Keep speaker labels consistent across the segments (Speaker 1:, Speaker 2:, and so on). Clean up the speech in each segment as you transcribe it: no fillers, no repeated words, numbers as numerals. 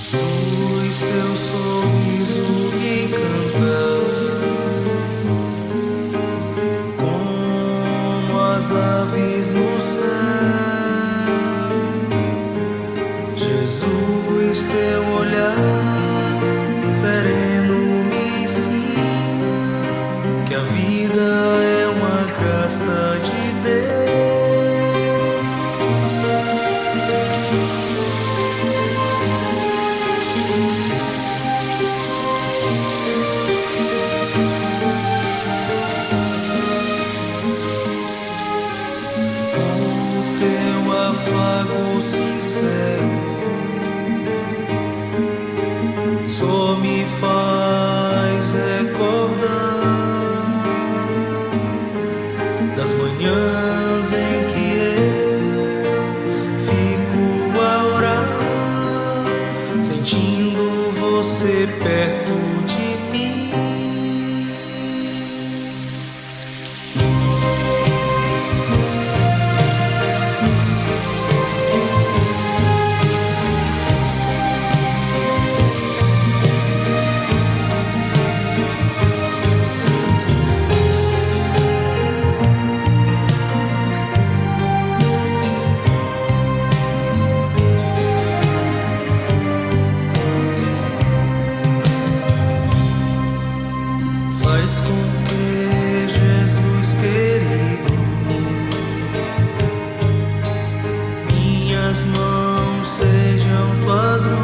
Speaker 1: Jesus, teu sorriso me encanta, como as aves no céu. Jesus, teu olhar sereno me ensina que a vida é uma graça de Deus. O teu afago sincero só me faz recordar das manhãs em que eu fico a orar, sentindo você perto de mim. Faz com que Jesus querido minhas mãos sejam tuas mãos,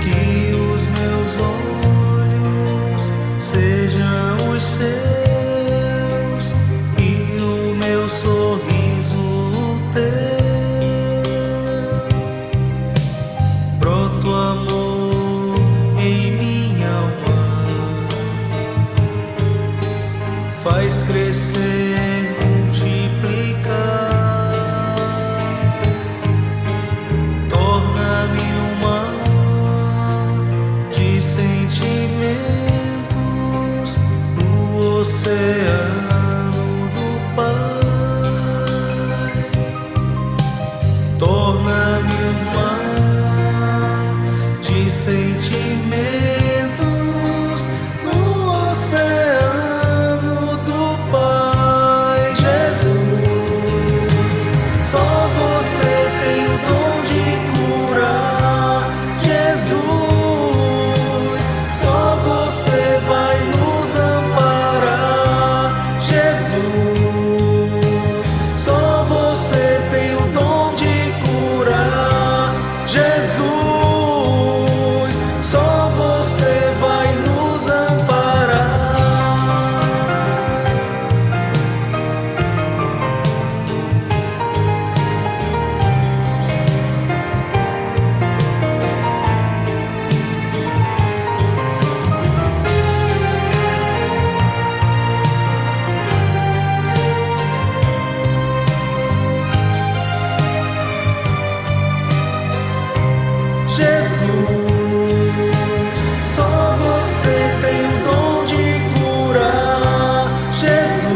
Speaker 1: que os meus olhos sejam os seus e o meu sorriso o teu. Broto amor em minha alma, faz crescer, multiplicar, torna-me um mar de sentimentos no oceano do Pai. Torna-me um mar de sentimentos no oceano do Pai. Jesus, só você tem o dom de curar. Jesus, só você vai nos amparar. Jesus, só você tem o dom de curar. Jesus, só você vai nos amparar. Jesus, só você tem o dom de curar. Jesus,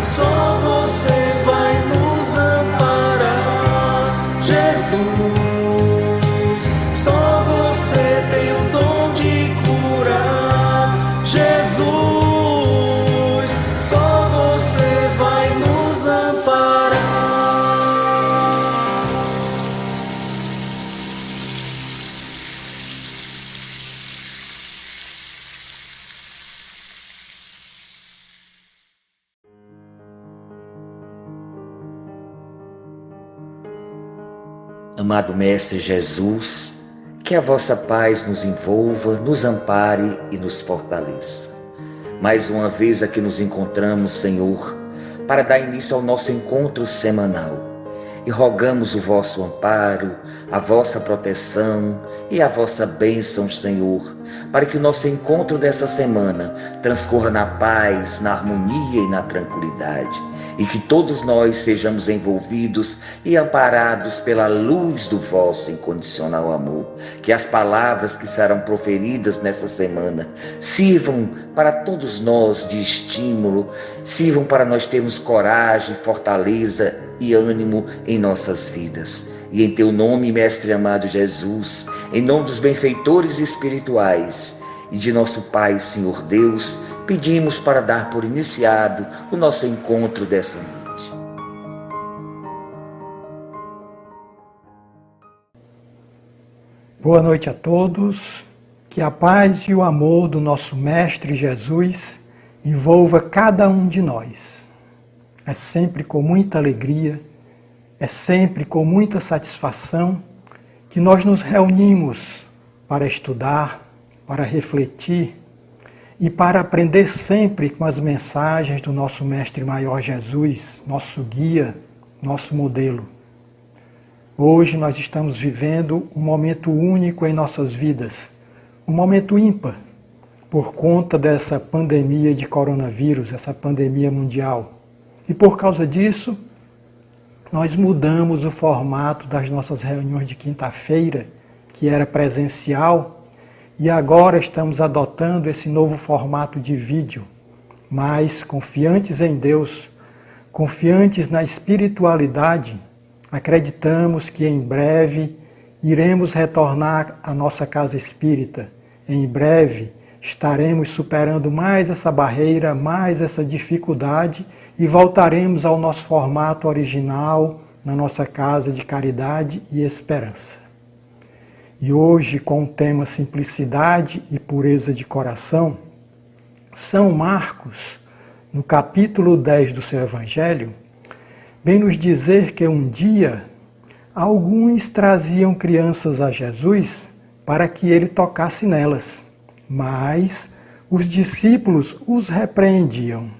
Speaker 1: só você vai nos amparar. Jesus, só você tem o dom de curar. Jesus, só você vai nos amparar.
Speaker 2: Amado Mestre Jesus, que a vossa paz nos envolva, nos ampare e nos fortaleça. Mais uma vez aqui nos encontramos, Senhor, para dar início ao nosso encontro semanal. E rogamos o vosso amparo, a vossa proteção e a vossa bênção, Senhor, para que o nosso encontro dessa semana transcorra na paz, na harmonia e na tranquilidade, e que todos nós sejamos envolvidos e amparados pela luz do vosso incondicional amor. Que as palavras que serão proferidas nessa semana sirvam para todos nós de estímulo, sirvam para nós termos coragem, fortaleza e ânimo em nossas vidas. E em teu nome, Mestre amado Jesus, em nome dos benfeitores espirituais e de nosso Pai, Senhor Deus, pedimos para dar por iniciado o nosso encontro dessa noite.
Speaker 3: Boa noite a todos. Que a paz e o amor do nosso Mestre Jesus envolva cada um de nós. É sempre com muita alegria, é sempre com muita satisfação que nós nos reunimos para estudar, para refletir e para aprender sempre com as mensagens do nosso Mestre Maior Jesus, nosso guia, nosso modelo. Hoje nós estamos vivendo um momento único em nossas vidas, um momento ímpar, por conta dessa pandemia de coronavírus, essa pandemia mundial. E por causa disso, nós mudamos o formato das nossas reuniões de quinta-feira, que era presencial, e agora estamos adotando esse novo formato de vídeo, mas confiantes em Deus, confiantes na espiritualidade, acreditamos que em breve iremos retornar à nossa casa espírita. Em breve estaremos superando mais essa barreira, mais essa dificuldade e voltaremos ao nosso formato original na nossa casa de caridade e esperança. E hoje, com o tema simplicidade e pureza de coração, São Marcos, no capítulo 10 do seu Evangelho, vem nos dizer que um dia alguns traziam crianças a Jesus para que ele tocasse nelas, mas os discípulos os repreendiam.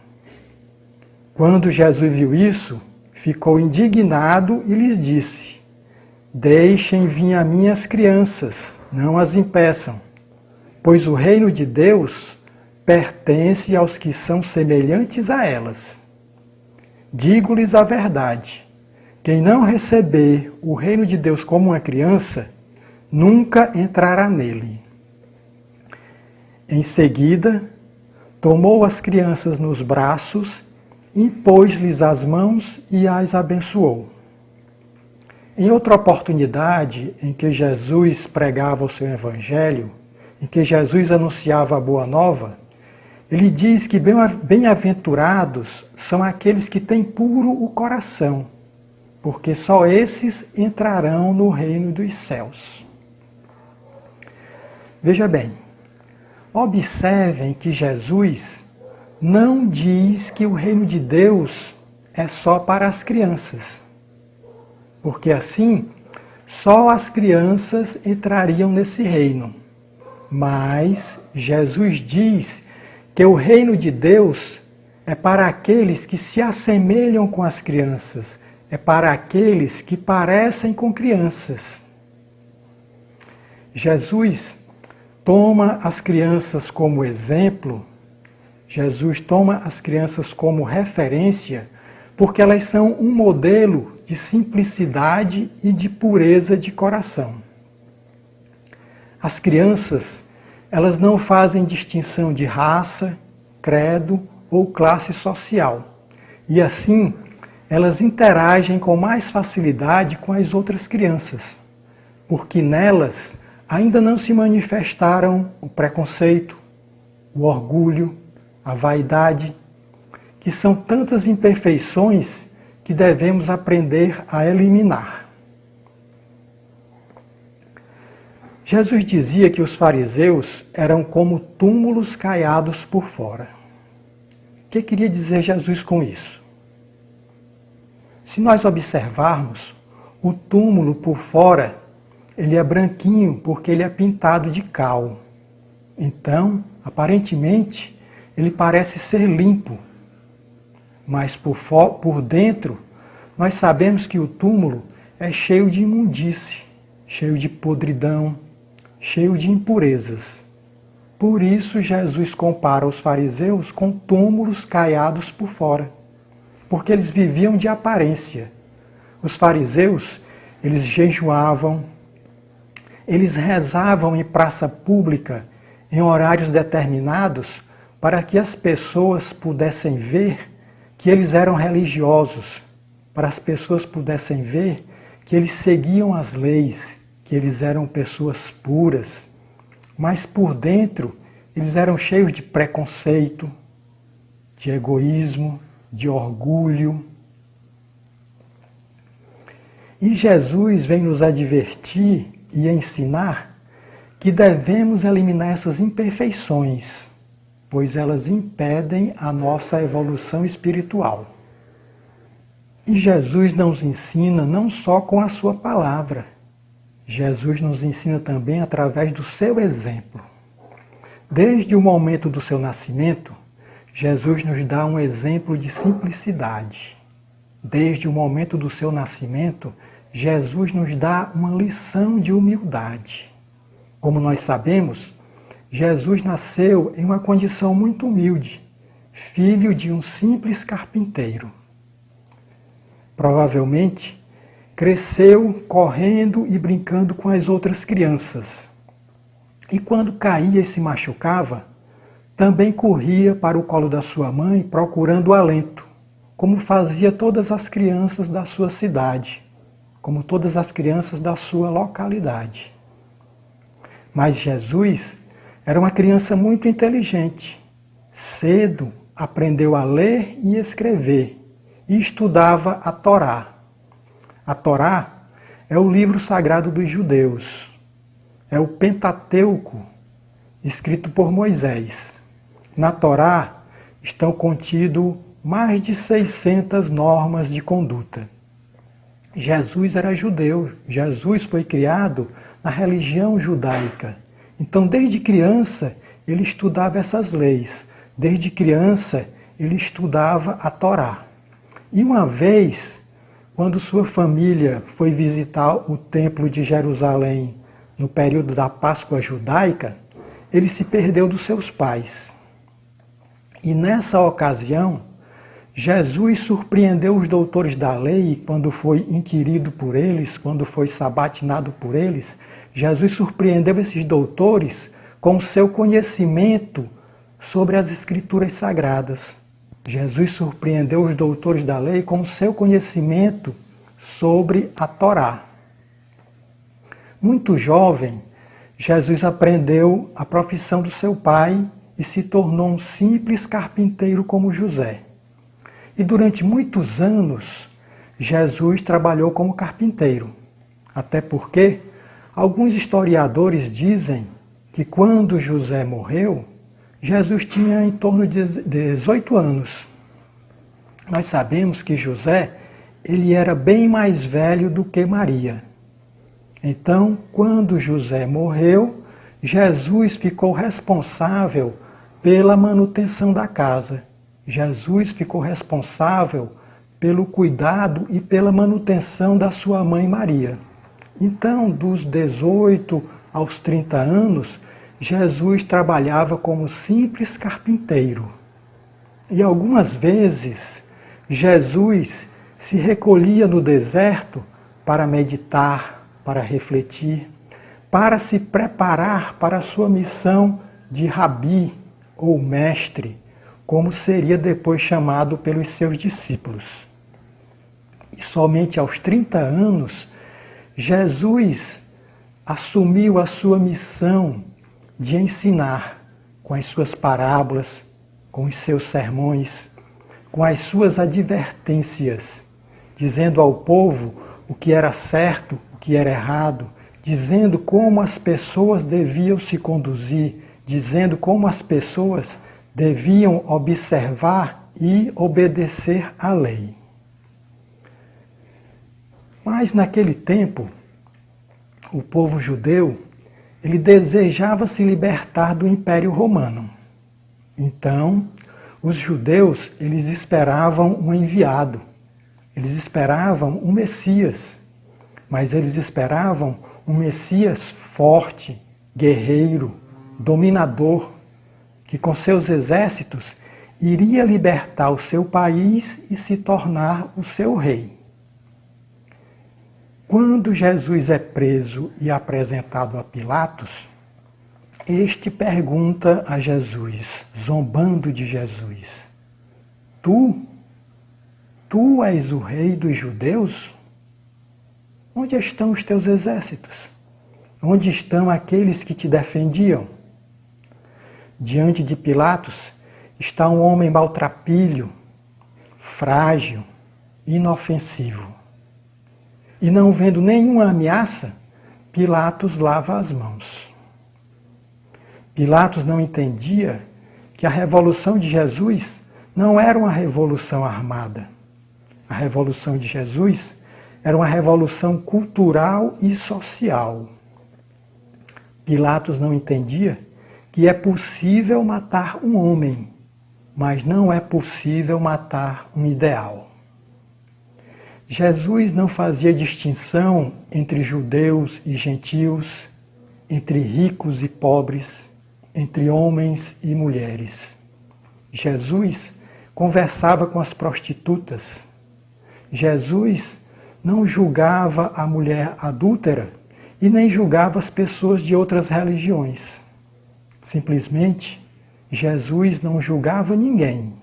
Speaker 3: Quando Jesus viu isso, ficou indignado e lhes disse: Deixem vir a minhas crianças, não as impeçam, pois o reino de Deus pertence aos que são semelhantes a elas. Digo-lhes a verdade, quem não receber o reino de Deus como uma criança, nunca entrará nele. Em seguida, tomou as crianças nos braços, impôs-lhes as mãos e as abençoou. Em outra oportunidade em que Jesus pregava o seu Evangelho, em que Jesus anunciava a Boa Nova, ele diz que bem-aventurados são aqueles que têm puro o coração, porque só esses entrarão no reino dos céus. Veja bem, observem que Jesus não diz que o reino de Deus é só para as crianças, porque assim só as crianças entrariam nesse reino. Mas Jesus diz que o reino de Deus é para aqueles que se assemelham com as crianças, é para aqueles que parecem com crianças. Jesus toma as crianças como exemplo, Jesus toma as crianças como referência, porque elas são um modelo de simplicidade e de pureza de coração. As crianças, elas não fazem distinção de raça, credo ou classe social. E assim, elas interagem com mais facilidade com as outras crianças, porque nelas ainda não se manifestaram o preconceito, o orgulho, a vaidade, que são tantas imperfeições que devemos aprender a eliminar. Jesus dizia que os fariseus eram como túmulos caiados por fora. O que queria dizer Jesus com isso? Se nós observarmos, o túmulo por fora, ele é branquinho porque ele é pintado de cal. Então, aparentemente, ele parece ser limpo. Mas por dentro, nós sabemos que o túmulo é cheio de imundície, cheio de podridão, cheio de impurezas. Por isso Jesus compara os fariseus com túmulos caiados por fora, porque eles viviam de aparência. Os fariseus, eles jejuavam, eles rezavam em praça pública, em horários determinados, para que as pessoas pudessem ver que eles eram religiosos, para as pessoas pudessem ver que eles seguiam as leis, que eles eram pessoas puras, mas por dentro eles eram cheios de preconceito, de egoísmo, de orgulho. E Jesus vem nos advertir e ensinar que devemos eliminar essas imperfeições, pois elas impedem a nossa evolução espiritual. E Jesus nos ensina não só com a sua palavra, Jesus nos ensina também através do seu exemplo. Desde o momento do seu nascimento, Jesus nos dá um exemplo de simplicidade. Desde o momento do seu nascimento, Jesus nos dá uma lição de humildade. Como nós sabemos, Jesus nasceu em uma condição muito humilde, filho de um simples carpinteiro. Provavelmente, cresceu correndo e brincando com as outras crianças. E quando caía e se machucava, também corria para o colo da sua mãe procurando alento, como fazia todas as crianças da sua cidade, como todas as crianças da sua localidade. Mas Jesus era uma criança muito inteligente. Cedo aprendeu a ler e escrever e estudava a Torá. A Torá é o livro sagrado dos judeus. É o Pentateuco, escrito por Moisés. Na Torá estão contidos mais de 600 normas de conduta. Jesus era judeu, Jesus foi criado na religião judaica. Então, desde criança, ele estudava essas leis. Desde criança, ele estudava a Torá. E uma vez, quando sua família foi visitar o Templo de Jerusalém no período da Páscoa judaica, ele se perdeu dos seus pais. E nessa ocasião, Jesus surpreendeu os doutores da lei quando foi inquirido por eles, quando foi sabatinado por eles. Jesus surpreendeu esses doutores com o seu conhecimento sobre as Escrituras Sagradas. Jesus surpreendeu os doutores da lei com o seu conhecimento sobre a Torá. Muito jovem, Jesus aprendeu a profissão do seu pai e se tornou um simples carpinteiro como José. E durante muitos anos, Jesus trabalhou como carpinteiro. Até porque alguns historiadores dizem que quando José morreu, Jesus tinha em torno de 18 anos. Nós sabemos que José, ele era bem mais velho do que Maria. Então, quando José morreu, Jesus ficou responsável pela manutenção da casa. Jesus ficou responsável pelo cuidado e pela manutenção da sua mãe Maria. Então, dos 18 aos 30 anos, Jesus trabalhava como simples carpinteiro. E algumas vezes, Jesus se recolhia no deserto para meditar, para refletir, para se preparar para a sua missão de rabi ou mestre, como seria depois chamado pelos seus discípulos. E somente aos 30 anos, Jesus assumiu a sua missão de ensinar com as suas parábolas, com os seus sermões, com as suas advertências, dizendo ao povo o que era certo, o que era errado, dizendo como as pessoas deviam se conduzir, dizendo como as pessoas deviam observar e obedecer à lei. Mas naquele tempo, o povo judeu, ele desejava se libertar do Império Romano. Então, os judeus, eles esperavam um enviado, eles esperavam um Messias. mas eles esperavam um Messias forte, guerreiro, dominador, que com seus exércitos iria libertar o seu país e se tornar o seu rei. Quando Jesus é preso e apresentado a Pilatos, este pergunta a Jesus, zombando de Jesus: Tu és o rei dos judeus? Onde estão os teus exércitos? Onde estão aqueles que te defendiam? Diante de Pilatos está um homem maltrapilho, frágil, inofensivo. E não vendo nenhuma ameaça, Pilatos lava as mãos. Pilatos não entendia que a revolução de Jesus não era uma revolução armada. A revolução de Jesus era uma revolução cultural e social. Pilatos não entendia que é possível matar um homem, mas não é possível matar um ideal. Jesus não fazia distinção entre judeus e gentios, entre ricos e pobres, entre homens e mulheres. Jesus conversava com as prostitutas. Jesus não julgava a mulher adúltera e nem julgava as pessoas de outras religiões. Simplesmente, Jesus não julgava ninguém.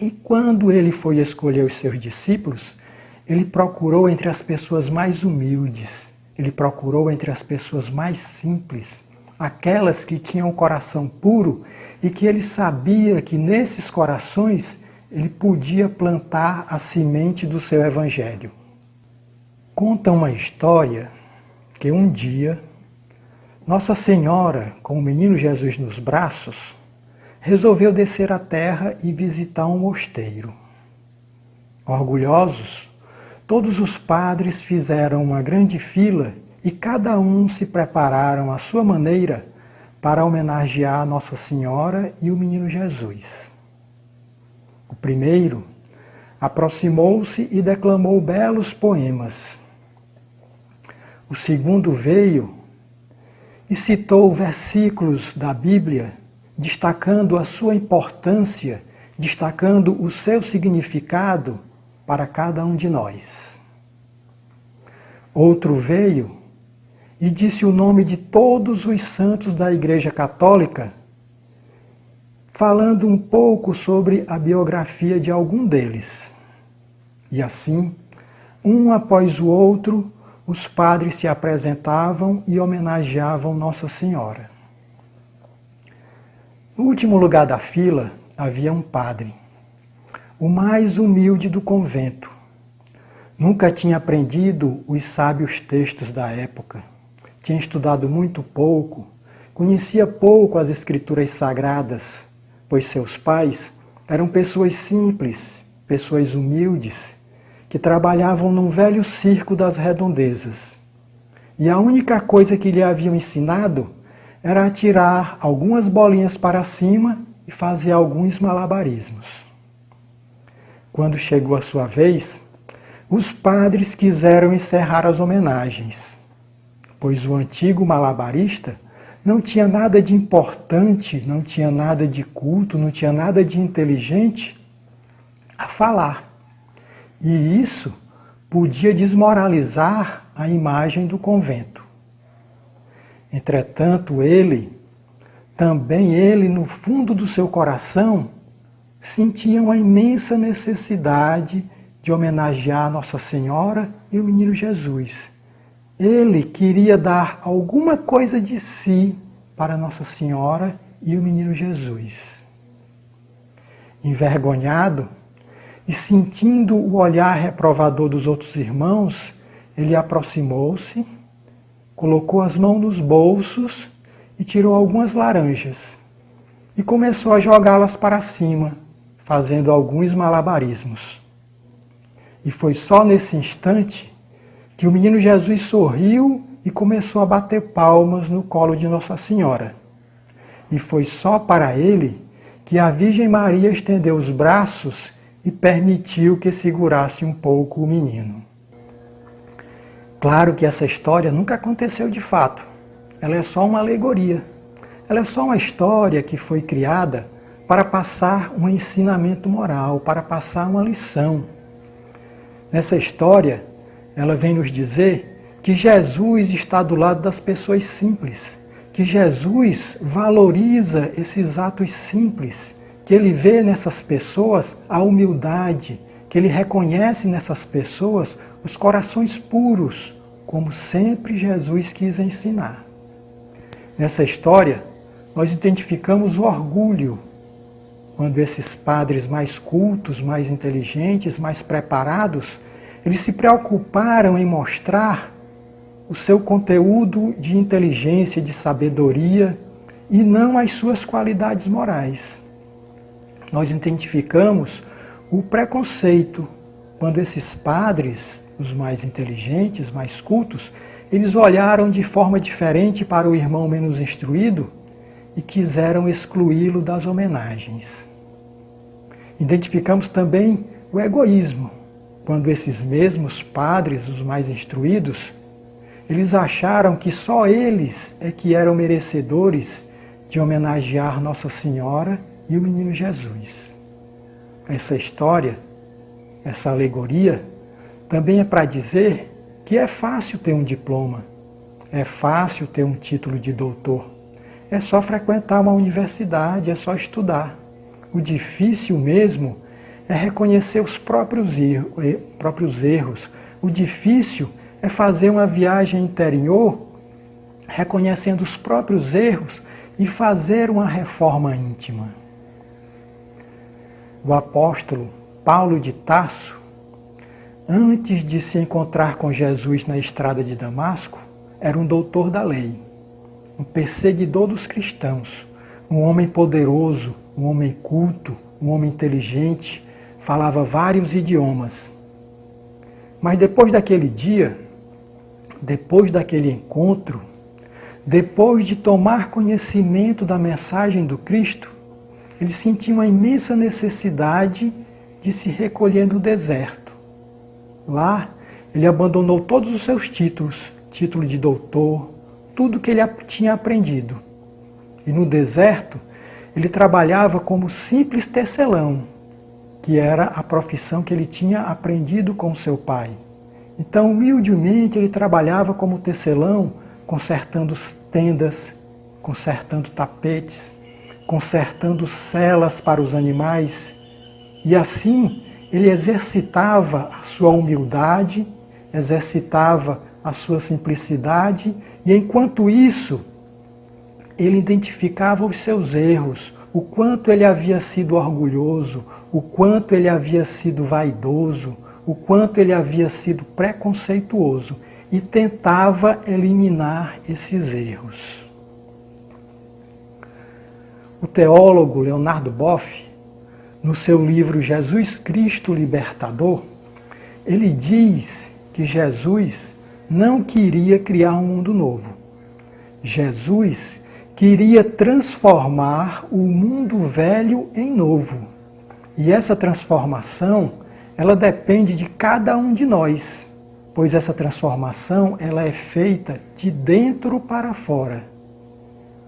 Speaker 3: E quando ele foi escolher os seus discípulos, ele procurou entre as pessoas mais humildes, ele procurou entre as pessoas mais simples, aquelas que tinham o coração puro e que ele sabia que nesses corações ele podia plantar a semente do seu evangelho. Conta uma história que um dia Nossa Senhora, com o menino Jesus nos braços, resolveu descer à terra e visitar um mosteiro. Orgulhosos, todos os padres fizeram uma grande fila e cada um se prepararam à sua maneira para homenagear Nossa Senhora e o menino Jesus. O primeiro aproximou-se e declamou belos poemas. O segundo veio e citou versículos da Bíblia, destacando a sua importância, destacando o seu significado para cada um de nós. Outro veio e disse o nome de todos os santos da Igreja Católica, falando um pouco sobre a biografia de algum deles. E assim, um após o outro, os padres se apresentavam e homenageavam Nossa Senhora. No último lugar da fila havia um padre, o mais humilde do convento. Nunca tinha aprendido os sábios textos da época, tinha estudado muito pouco, conhecia pouco as escrituras sagradas, pois seus pais eram pessoas simples, pessoas humildes, que trabalhavam num velho circo das redondezas. E a única coisa que lhe haviam ensinado era atirar algumas bolinhas para cima e fazer alguns malabarismos. Quando chegou a sua vez, os padres quiseram encerrar as homenagens, pois o antigo malabarista não tinha nada de importante, não tinha nada de culto, não tinha nada de inteligente a falar. E isso podia desmoralizar a imagem do convento. Entretanto, ele, no fundo do seu coração, sentia uma imensa necessidade de homenagear Nossa Senhora e o menino Jesus. Ele queria dar alguma coisa de si para Nossa Senhora e o menino Jesus. Envergonhado e sentindo o olhar reprovador dos outros irmãos, ele aproximou-se, colocou as mãos nos bolsos e tirou algumas laranjas e começou a jogá-las para cima, fazendo alguns malabarismos. E foi só nesse instante que o menino Jesus sorriu e começou a bater palmas no colo de Nossa Senhora. E foi só para ele que a Virgem Maria estendeu os braços e permitiu que segurasse um pouco o menino. Claro que essa história nunca aconteceu de fato. Ela é só uma alegoria. Ela é só uma história que foi criada para passar um ensinamento moral, para passar uma lição. Nessa história, ela vem nos dizer que Jesus está do lado das pessoas simples, que Jesus valoriza esses atos simples, que ele vê nessas pessoas a humildade, que ele reconhece nessas pessoas os corações puros, como sempre Jesus quis ensinar. Nessa história, nós identificamos o orgulho, quando esses padres mais cultos, mais inteligentes, mais preparados, eles se preocuparam em mostrar o seu conteúdo de inteligência, de sabedoria, e não as suas qualidades morais. Nós identificamos o preconceito, quando esses padres, os mais inteligentes, mais cultos, eles olharam de forma diferente para o irmão menos instruído e quiseram excluí-lo das homenagens. Identificamos também o egoísmo, quando esses mesmos padres, os mais instruídos, eles acharam que só eles é que eram merecedores de homenagear Nossa Senhora e o Menino Jesus. Essa história, essa alegoria, também é para dizer que é fácil ter um diploma, é fácil ter um título de doutor, é só frequentar uma universidade, é só estudar. O difícil mesmo é reconhecer os próprios erros. O difícil é fazer uma viagem interior, reconhecendo os próprios erros e fazer uma reforma íntima. O apóstolo Paulo de Tarso, antes de se encontrar com Jesus na estrada de Damasco, era um doutor da lei, um perseguidor dos cristãos, um homem poderoso, um homem culto, um homem inteligente, falava vários idiomas. Mas depois daquele dia, depois daquele encontro, depois de tomar conhecimento da mensagem do Cristo, ele sentiu uma imensa necessidade de se recolher no deserto. Lá, ele abandonou todos os seus títulos, título de doutor, tudo que ele tinha aprendido. E no deserto, ele trabalhava como simples tecelão, que era a profissão que ele tinha aprendido com seu pai. Então, humildemente, ele trabalhava como tecelão, consertando tendas, consertando tapetes, consertando celas para os animais. E assim, ele exercitava a sua humildade, exercitava a sua simplicidade, e enquanto isso, ele identificava os seus erros, o quanto ele havia sido orgulhoso, o quanto ele havia sido vaidoso, o quanto ele havia sido preconceituoso, e tentava eliminar esses erros. O teólogo Leonardo Boff, no seu livro Jesus Cristo Libertador, ele diz que Jesus não queria criar um mundo novo. Jesus queria transformar o mundo velho em novo. E essa transformação, ela depende de cada um de nós, pois essa transformação ela é feita de dentro para fora.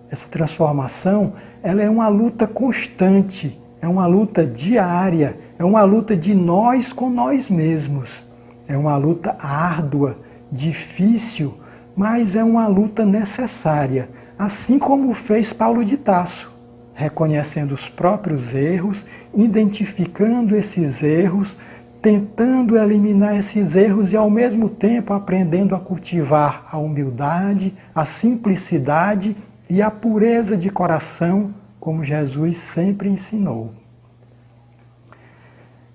Speaker 3: Essa transformação ela é uma luta constante, é uma luta diária, é uma luta de nós com nós mesmos. É uma luta árdua, difícil, mas é uma luta necessária, assim como fez Paulo de Tarso, reconhecendo os próprios erros, identificando esses erros, tentando eliminar esses erros e ao mesmo tempo aprendendo a cultivar a humildade, a simplicidade e a pureza de coração, como Jesus sempre ensinou.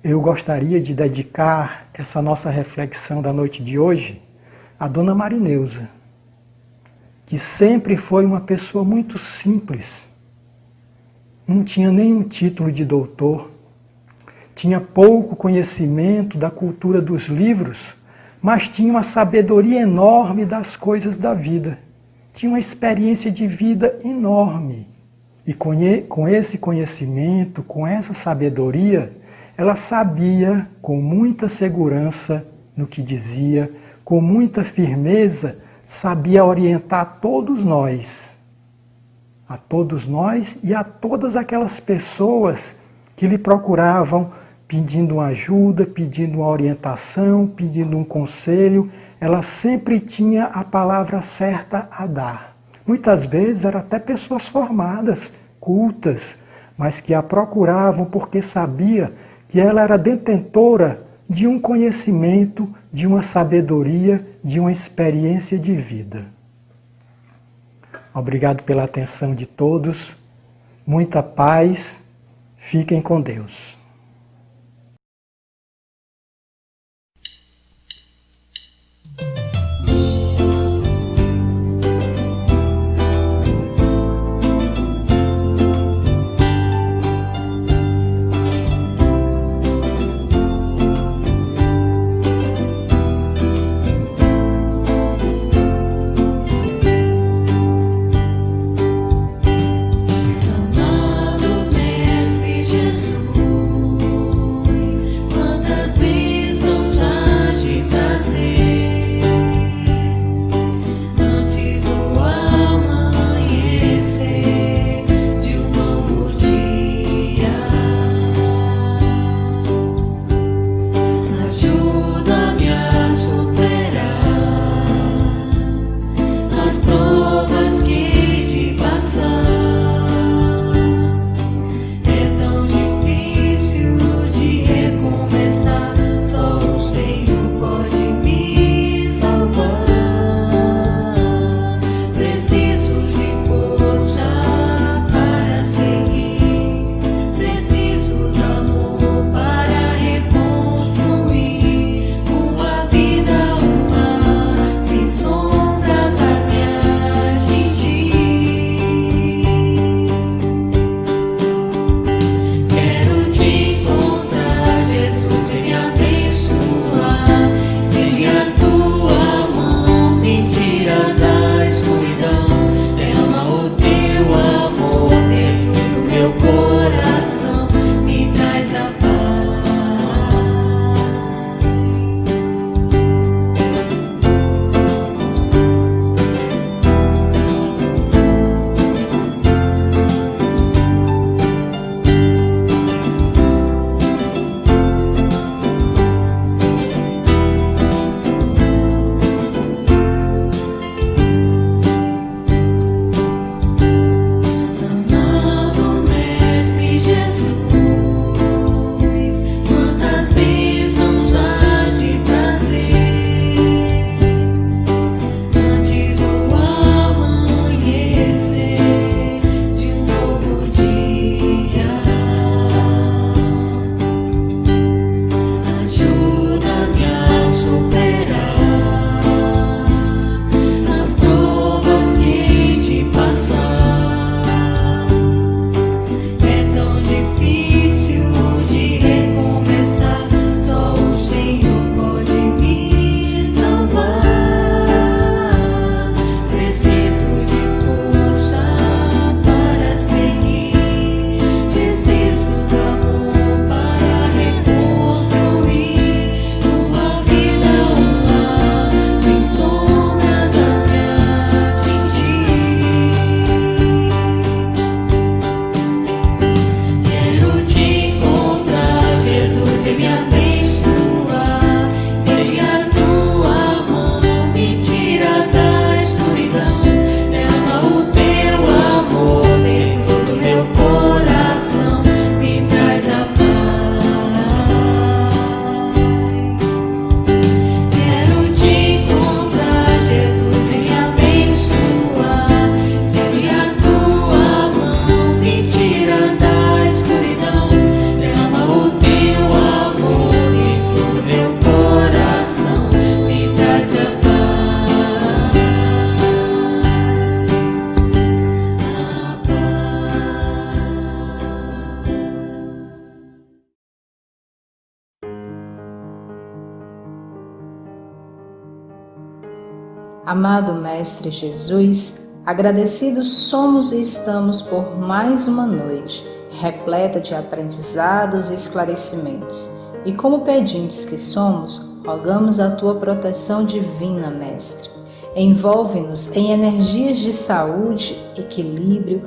Speaker 3: Eu gostaria de dedicar essa nossa reflexão da noite de hoje à Dona Marineusa, que sempre foi uma pessoa muito simples, não tinha nenhum título de doutor, tinha pouco conhecimento da cultura dos livros, mas tinha uma sabedoria enorme das coisas da vida, tinha uma experiência de vida enorme. E com esse conhecimento, com essa sabedoria, ela sabia com muita segurança no que dizia, com muita firmeza, sabia orientar a todos nós e a todas aquelas pessoas que lhe procuravam pedindo uma ajuda, pedindo uma orientação, pedindo um conselho. Ela sempre tinha a palavra certa a dar. Muitas vezes eram até pessoas formadas, cultas, mas que a procuravam porque sabia que ela era detentora de um conhecimento, de uma sabedoria, de uma experiência de vida. Obrigado pela atenção de todos. Muita paz. Fiquem com Deus.
Speaker 4: Amado Mestre Jesus, agradecidos somos e estamos por mais uma noite, repleta de aprendizados e esclarecimentos. E como pedintes que somos, rogamos a tua proteção divina, Mestre. Envolve-nos em energias de saúde, equilíbrio,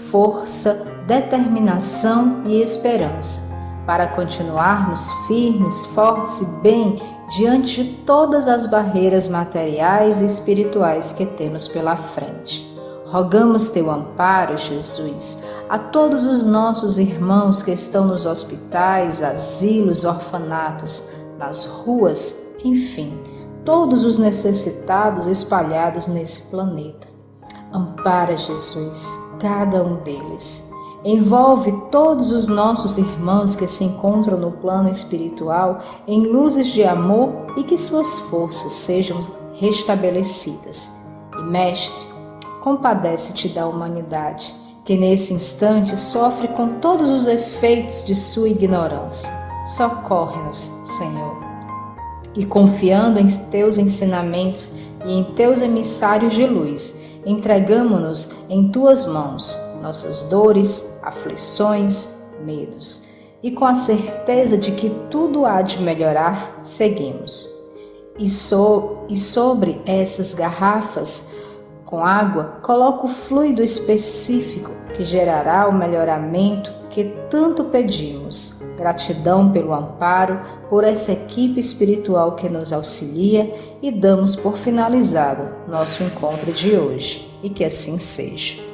Speaker 4: força, determinação e esperança, para continuarmos firmes, fortes e bem diante de todas as barreiras materiais e espirituais que temos pela frente. Rogamos teu amparo, Jesus, a todos os nossos irmãos que estão nos hospitais, asilos, orfanatos, nas ruas, enfim, todos os necessitados espalhados nesse planeta. Ampara, Jesus, cada um deles. Envolve todos os nossos irmãos que se encontram no plano espiritual em luzes de amor e que suas forças sejam restabelecidas. E, Mestre, compadece-te da humanidade, que nesse instante sofre com todos os efeitos de sua ignorância. Socorre-nos, Senhor. E confiando em teus ensinamentos e em teus emissários de luz, entregamo-nos em tuas mãos, nossas dores, aflições, medos. E com a certeza de que tudo há de melhorar, seguimos. E sobre essas garrafas com água, coloco o fluido específico que gerará o melhoramento que tanto pedimos. Gratidão pelo amparo, por essa equipe espiritual que nos auxilia e damos por finalizado nosso encontro de hoje. E que assim seja.